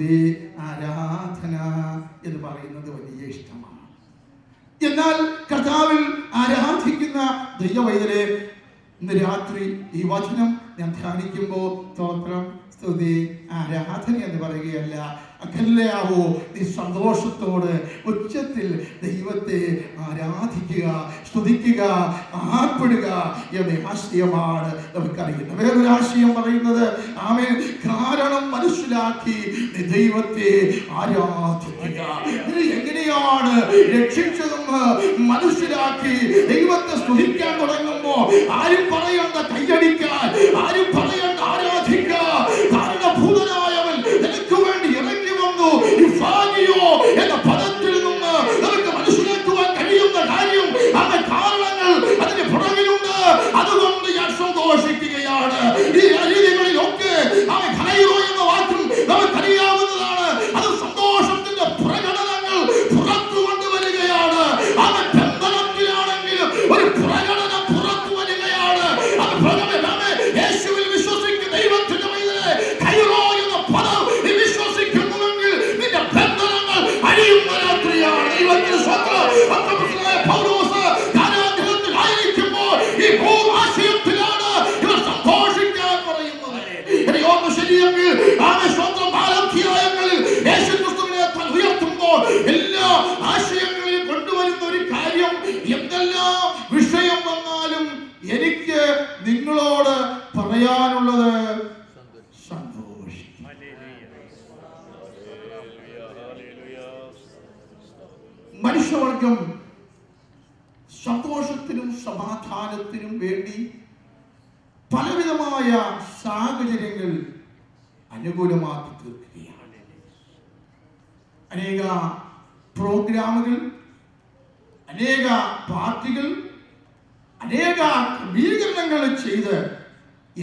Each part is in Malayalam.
സ്തുതി, ആരാധന എന്ന് പറയുന്നത് വലിയ ഇഷ്ടമാണ്. എന്നാൽ കർത്താവിൽ ആരാധിക്കുന്ന ദൈവവൈതലെ, ഇന്ന് രാത്രി ഈ വചനം ഞാൻ ധ്യാനിക്കുമ്പോൾ സ്തോത്രം, സ്തുതി, ആരാധന എന്ന് പറയുകയല്ല. അകലെയാവോ നീ സന്തോഷത്തോട് ഉച്ചത്തിൽ ദൈവത്തെ ആരാധിക്കുക, സ്തുതിക്കുക, ആർപ്പെടുക എന്ന ആശയമാണ് നമുക്കറിയുന്നത്. വേറൊരു ആശയം പറയുന്നത് ആമേൻ, കാരണം മനസ്സിലാക്കി നീ ദൈവത്തെ ആരാധിക്കുക. നീ എങ്ങനെയാണ് രക്ഷിച്ചതെന്ന് മനസ്സിലാക്കി ദൈവത്തെ സ്തുതിക്കാൻ തുടങ്ങുമ്പോൾ ആരും പറയണ്ട കൈയടിക്കാൻ, ആരും പറയണ്ട ആരാധിക്കാൻ. കാരണഭൂതനായവൻ നിനക്ക് വേണ്ടി ഇറങ്ങി വന്നു. എന്ന പദത്തിൽ നിന്ന് നമുക്ക് മനസ്സിലാക്കുവാൻ കഴിയുന്ന കാര്യം, അതിന്റെ കാരണങ്ങൾ അതിന്റെ പുറകിലുണ്ട്. അതുകൊണ്ട് ഞാൻ സന്തോഷിക്കുകയാണ്. ഈ രീതികളിലൊക്കെ അവൻ ഖൈറോ എന്ന വാക്കും നമുക്കറിയാവുന്നതാണ്. അത് സന്തോഷത്തിന്റെ പ്രകടനങ്ങൾ പുറത്തു കൊണ്ടുവരികയാണ്. അവൻ ബന്ധനത്തിലാണെങ്കിലും ഒരു പ്രകടനം പുറത്തു വരികയാണ്. അത് യേശുവിൽ വിശ്വസിക്കുന്ന ദൈവത്തിന്റെ മൈതലെ ഖൈറോ എന്ന പദം നീ വിശ്വസിക്കുന്നുവെങ്കിൽ നിന്റെ ബന്ധനങ്ങൾ അഴിയുന്ന രാത്രിയാണ്. ദൈവത്തിന്റെ സ്വന്തം പൗലോസ് കാരാഗ്രഹത്തിലായിരിക്കുമ്പോൾ ഈ ആശയത്തിലാണ് ഇവർ സന്തോഷിക്കാൻ പറയുന്നത്. ശരിയെങ്കിൽ സ്വന്തം അധ്യായങ്ങളിൽ യേശുക്രിസ്തുവിനെ ഉയർത്തുമ്പോൾ എല്ലാ ആശയങ്ങളിലും കൊണ്ടുവരുന്ന ഒരു കാര്യം, എന്തെല്ലാം വിഷയം വന്നാലും എനിക്ക് നിങ്ങളോട് പറയാനുള്ളത് സന്തോഷം. മനുഷ്യവർഗം സന്തോഷത്തിനും സമാധാനത്തിനും വേണ്ടി പലവിധമായ സാഹചര്യങ്ങൾ അനുകൂലമാക്കി തീർക്കുകയാണ്. അനേക പ്രോഗ്രാമുകൾ, അനേക പാർട്ടികൾ, അനേക ക്രമീകരണങ്ങൾ ചെയ്ത്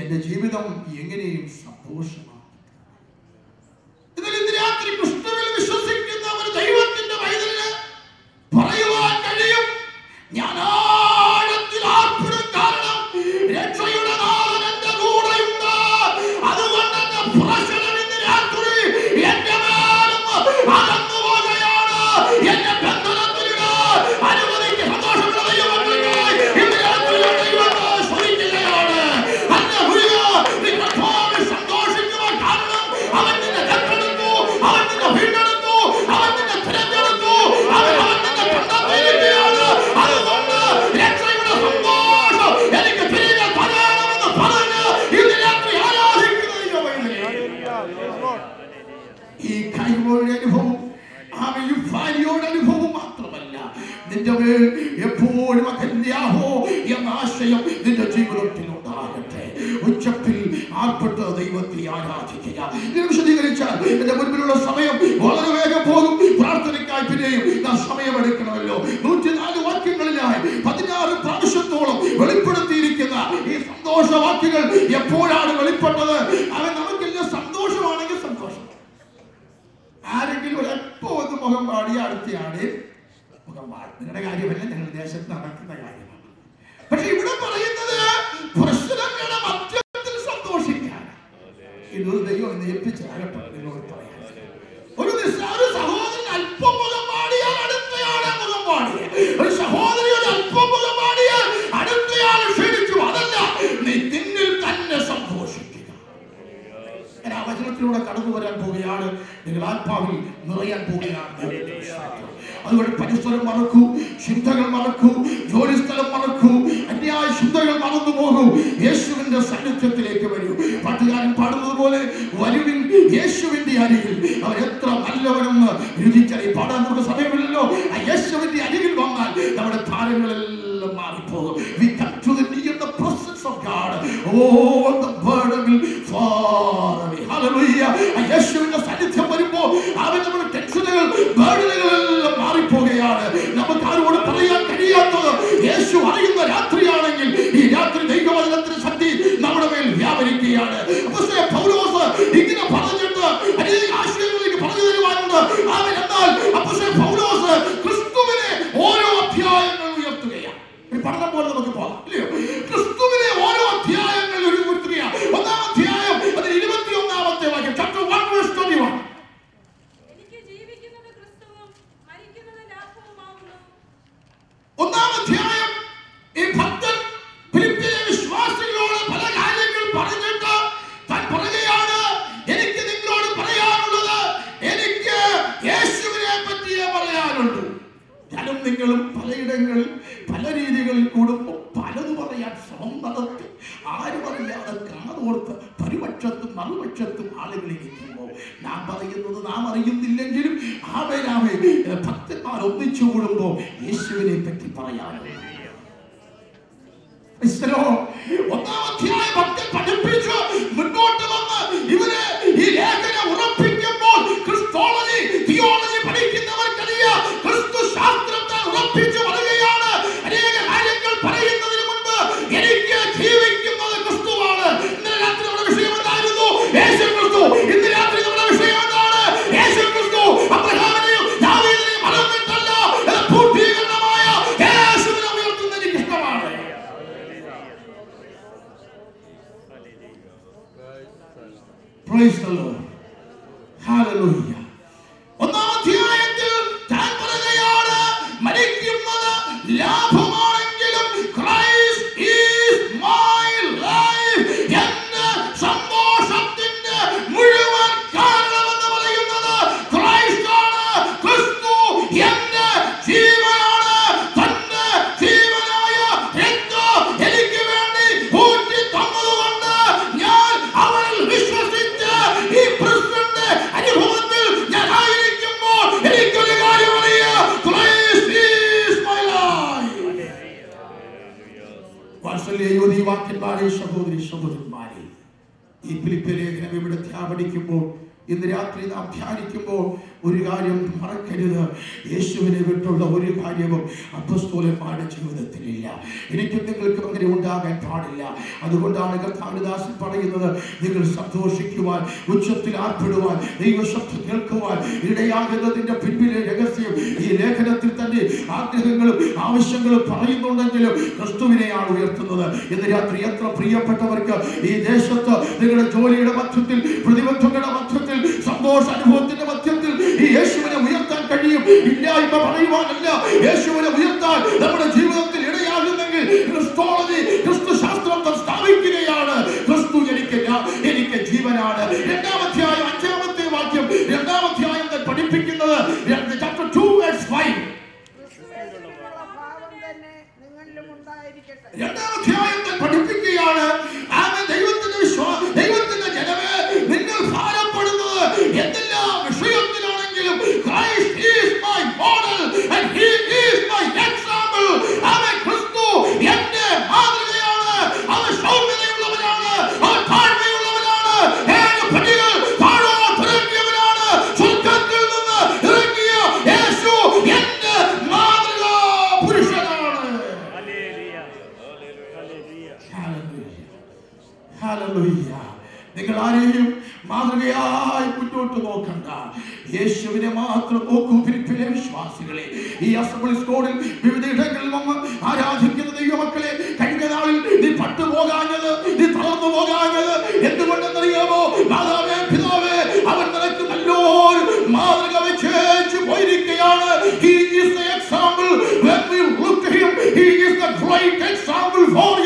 എന്റെ ജീവിതം എങ്ങനെയും സന്തോഷമാക്കി. എന്നാൽ ഇന്ന് രാത്രി ക്രിസ്തുവിൽ വിശ്വസിക്കുന്ന ഒരു ദൈവത്തിന്റെ പൈതലിന് പറയുവാൻ കഴിയും, ഞാൻ ആഴത്തിൽ ആർപ്പെടും. കാരണം രക്ഷയുടെ നാഥൻ എന്റെ കൂടെയുണ്ട്. അതുകൊണ്ട് എന്റെ പ്രശ്നം ഇന്ന് രാത്രി എന്റെ മേലൊന്ന് അകന്നു പോകുകയാണ്. എന്റെ ബന്ധനത്തിലിടാൻ അനുവദിക്ക്. സന്തോഷമുള്ള ദൈവമക്കൾക്കായി ഇന്ന് രാത്രി ദൈവത്തെ സ്തുതിക്കുകയാണ്. ഹല്ലേലൂയ. നീ കർത്താവിൽ സന്തോഷിക്കുവാൻ കാരണം അവൻ നിന്നെ രക്ഷപ്പെടുത്തു, അവൻ നിന്നെ വീണ്ടെടുത്തു, അവൻ നിന്നെ തിരഞ്ഞെടുത്തു, അവൻ നിന്നെ കണ്ടെത്തിയിരിക്കുകയാണ്. അതുകൊണ്ട് രക്ഷയുടെ സന്തോഷം എനിക്ക് തിരികെ തരണമെന്ന് പറഞ്ഞ് ഇന്ന് രാത്രി ആരാധിക്കുന്ന ഈ കൈവോയുടെ അനുഭവം, യുടെ അനുഭവം മാത്രമല്ല, നിന്റെ മേൽ എപ്പോഴും അകല്യാഹോ എന്ന ആശയം നിന്റെ ജീവിതത്തിൽ ഉണ്ടാകട്ടെ. ഉച്ചത്തിൽ ആർപ്പെട്ട് ദൈവത്തെ ആരാധിക്കുക. ഇതിനെ വിശദീകരിച്ചാൽ എന്റെ മുൻപിലുള്ള സമയം വളരെ വേഗം പോകും. പ്രാർത്ഥനയ്ക്കായി പിന്നെയും നാം സമയമെടുക്കണമല്ലോ. 104 വാക്യങ്ങളിലായി 16 പ്രാവശ്യത്തോളം വെളിപ്പെടുത്തിയിരിക്കുന്ന ഈ സന്തോഷവാക്യങ്ങൾ എപ്പോഴാണ് വെളിപ്പെട്ടത്? അവൻ നമുക്കെല്ലാം സന്തോഷമാണെങ്കിൽ സന്തോഷം. ആരെങ്കിലും ഒരല്പം ഒന്ന് മുഖം പാടിയ അടുത്തയാണ് മുഖം പാടി. നിങ്ങളുടെ കാര്യമല്ല, ഞങ്ങളുടെ ദേശത്ത് നടക്കുന്ന കാര്യമാണ്. പക്ഷെ ഇവിടെ പറയുന്നത് പ്രശ്നങ്ങളുടെ മധ്യത്തിൽ സന്തോഷിക്കാൻ. ഇത് ദൈവം എന്ന് ഏൽപ്പിച്ചാകട്ടെ. നിങ്ങളോട് പറയാം, ഒരു നിസ്സാര സഹോദരൻ അല്പം മുഖം പാടിയാൽ അടുത്തയാളെ മുഖം പാടിയ, ഒരു സഹോദരി ഒരു അല്പം മുഖം പാടിയാൽ അടുത്തയാൾ ക്ഷണിച്ചു. അതല്ല, നീ നിന്നിൽ തന്നെ സന്തോഷിക്കുക. ഞാൻ ആ വചനത്തിലൂടെ കടന്നു വരാൻ പോവുകയാണ്. നിങ്ങൾ ആത്മാവിൽ നിറയാൻ പോവുകയാണ്. അതുകൊണ്ട് പരിസരം മറക്കൂ, ചിന്തകൾ മറക്കൂ, ജോലിസ്ഥലം മറക്കൂ, അന്യായ ചിന്തകൾ മറന്നു പോകൂ. യേശുവിന്റെ സാന്നിധ്യത്തിലേക്ക് വരൂ. പാട്ടുകാരൻ പാടുന്നത് പോലെ, വരുവിൻ യേശുവിന്റെ അരികിൽ, അവൻ എത്ര നല്ലവനെന്ന് രുചിച്ചറിയും. പാടാൻ നമുക്ക് സമയമില്ലല്ലോ. ആ യേശുവിന്റെ അരികിൽ വന്നാൽ നമ്മുടെ ഭാരങ്ങളെല്ലാം മാറിപ്പോകും. We come to the near the presence of God. Oh, the burden will far away. Hallelujah. ആ യേശുവിന്റെ സാന്നിധ്യം വരുമ്പോൾ അവൻ നമ്മുടെ ടെൻഷനുകൾ, ബർഡനുകളെല്ലാം മാറിപ്പോകുകയാണ്. നമുക്ക് ആരോട് പറയാൻ കഴിയാത്തത് യേശു അറിയുന്ന രാത്രിയാണെങ്കിൽ ഈ രാത്രി ദൈവവചനത്തിന്റെ ശക്തി നമ്മുടെ മേൽ വ്യാപരിക്കുകയാണ്. അപ്പോസ്തലൻ പൗലോസ് ഇങ്ങനെ പറഞ്ഞിട്ട് അനേക ആശയങ്ങളിലേക്ക് പറഞ്ഞു തരുവാനുണ്ട്. അവൻ എന്നാൽ അപ്പോസ്തലൻ പൗലോസ് ക്രിസ്തുവിനെ ഓരോ അധ്യായങ്ങൾ ഉയർത്തുകയാണ്. ഒരു പഠനം പോലെ നമുക്ക് പോകാം, ഇല്ലയോ? ക്രിസ്തുവിനെ ഓരോ അധ്യായങ്ങൾ ഉയർത്തുകയാണ്. 1-ാം അധ്യായം അതിൽ 21-ാമത്തെ വാക്യം, chapter 1 verse 21. നിങ്ങളും പലയിടങ്ങളിൽ പല രീതികളിൽ കൂടുമ്പോൾ പലത് പറയാൻ ശ്രമം നടത്തി ആരും അറിയാതെ കാതോർത്ത് പരിപക്ഷത്തും മറുപക്ഷത്തും ആളുകൾ ഇരിക്കുമ്പോൾ നാം പറയുന്നത് നാം അറിയുന്നില്ലെങ്കിലും ഭക്തന്മാർ ഒന്നിച്ചു കൂടുമ്പോൾ യേശുവിനെ പറ്റി പറയാനുണ്ട്. ഒന്നാം അധ്യായം ഭക്തൻ പഠിപ്പിച്ചു മുന്നോട്ട് വന്ന് ഇവരെ ഈ ലേഖനം ഉറപ്പിക്കുമ്പോൾ ക്രിസ്തോളജി തിയോളജി പഠിക്കുന്നവർക്കറിയാം ക്രിസ്തു ശാസ്ത്രത്തെ ഉറപ്പിച്ചു പറയുകയാണ്. അനേക കാര്യങ്ങൾ പറയുന്നതിന് മുൻപ് എനിക്ക് ജീവിക്കുന്നത് ക്രിസ്തുവാണ്. ഇന്നലെ രാത്രി നമ്മുടെ വിഷയം എന്തായിരുന്നു? യേശു ക്രിസ്തു. ഇന്ന് രാത്രി നമ്മുടെ വിഷയം എന്താണ്? യേശു ക്രിസ്തു. അബ്രഹാമിനെയും ദാവീദിനെയും മറന്നിട്ടല്ല, പൂർത്തീകരണമായ യേശുവിനെ ഉയർത്തുന്നത് എനിക്ക് ഇഷ്ടമാണ്. Praise the Lord. Hallelujah. ഒന്നാം അധ്യായത്തിൽ താൻ പറയുകയാണ് മരിക്കുന്നത് ലാഭമാണെങ്കിലും Christ is my life. എന്റെ സന്തോഷത്തിന്റെ മുഴുവൻ കാരണമെന്ന് പറയുന്നത് ക്രൈസ്റ്റ് ആണ്. ക്രിസ്തു എന്റെ ജീവനാണ്. തന്റെ ജീവനായ രക്തം എനിക്ക് വേണ്ടി ഊറ്റി തന്നതുകൊണ്ട് ഞാൻ അവനിൽ വിശ്വസിച്ച് ഈ ക്രിസ്തുവിന്റെ അനുഭവത്തിൽ ഞാൻ ആയിരിക്കുമ്പോൾ എനിക്കൊരു കാര്യം അറിയാം. Christ is my life. വാത്സല്യ യുവതി വാക്യന്മാരെ, സഹോദരി സഹോദരന്മാരെ, ഈ ഫിലിപ്പിയ ലേഖനം ഇവിടെ ധ്യാനിക്കുമ്പോൾ ഇന്ന് രാത്രി നാം ധ്യാനിക്കുമ്പോൾ ഒരു കാര്യം മറക്കരുത്. യേശുവിനെ വിട്ടുള്ള ഒരു കാര്യവും അപ്പോസ്തലന്മാരുടെ ജീവിതത്തിലില്ല. എനിക്കും നിങ്ങൾക്കും അങ്ങനെ ഉണ്ടാകാൻ പാടില്ല. അതുകൊണ്ടാണ് കർത്താവിദാസൻ പറയുന്നത്, നിങ്ങൾ സന്തോഷിക്കുവാൻ, ഉച്ചത്തിൽ ആർപ്പിടുവാൻ, ദൈവശബ്ദം കേൾക്കുവാൻ ഇടയാകുന്നതിന്റെ പിന്നിലെ രഹസ്യം ഈ ലേഖനത്തിൽ തന്നെ ആഗ്രഹങ്ങളും ആവശ്യങ്ങളും പറയുന്നുണ്ടെങ്കിലും ക്രിസ്തുവിനെയാണ് ഉയർത്തുന്നത്. ഇന്ന് രാത്രി എത്ര പ്രിയപ്പെട്ടവർക്ക് ഈ ദേശത്ത് നിങ്ങളുടെ ജോലിയുടെ മധ്യത്തിൽ, പ്രതിബന്ധങ്ങളുടെ മധ്യത്തിൽ, സന്തോഷ അനുഭവത്തിന്റെ മധ്യത്തിൽ ഈ യേശുവിനെ ഉയർത്താൻ കഴിയും. ഇല്ലായ്മ പറയുവാനല്ല, യേശുവിനെ ഉയർത്താൻ നമ്മുടെ ജീവിതത്തിൽ ഇടയാകുന്നെങ്കിൽ ക്രിസ്തോളജി, ക്രിസ്തു ശാസ്ത്രം സ്ഥാപിക്കുകയാണ്. ക്രിസ്തു എനിക്ക് ജീവനാണ്. രണ്ടാം അധ്യായം 5-ാമത്തെ വാക്യം, രണ്ടാം അധ്യായം പഠിപ്പിക്കുന്നത് chapter 2:5. രണ്ടാം അധ്യായത്തിൽ പഠിപ്പിക്കുകയാണ്, ദൈവത്തിന്റെ ജനമേ, നിങ്ങൾ ഭാരപ്പെടുന്നത് എന്തെല്ലാം വിഷയത്തിലാണെങ്കിലും Christ is my model and he is my example. അവൻ ക്രിസ്തു എന്റെ മാതൃകയാണ്. അവൻ സൗമ്യതയുള്ളവനാണ്, അവൻ താഴ്മയുള്ളവനാണ്, ഏഴ് പടികൾ താഴോട്ടിറങ്ങിയവനാണ്. സ്വർഗ്ഗത്തിൽ നിന്ന് ഇറങ്ങിയ യേശു എന്റെ മാതൃകാ പുരുഷനാണ്. ഹല്ലേലൂയ. നിങ്ങൾ ആരെയും മാതൃകയായി മുന്നോട്ട് നോക്കണ്ട, യേശുവിനെ മാത്രം നോക്കൂ. ഫിലിപ്പിലെ വിശ്വാസികളെ, ഈ അസംബ്ലി സ്കോഡിൽ വിവിധ ഇടങ്ങളിൽ വന്ന് ആരാധിക്കുന്ന ദൈവമക്കളെ, കഴിഞ്ഞ നാളിൽ നീ പട്ടുപോകാഞ്ഞത്, നീ തളർന്നു പോകാഞ്ഞത് എന്തുകൊണ്ടെന്നറിയാമോ? മാതാവേ, പിതാവേ, അവൻ നിനക്ക് നല്ലൊരു മാതൃക വെച്ചു പോയിരിക്കുകയാണ്. He is the example. When we look to him, he is the great example for you.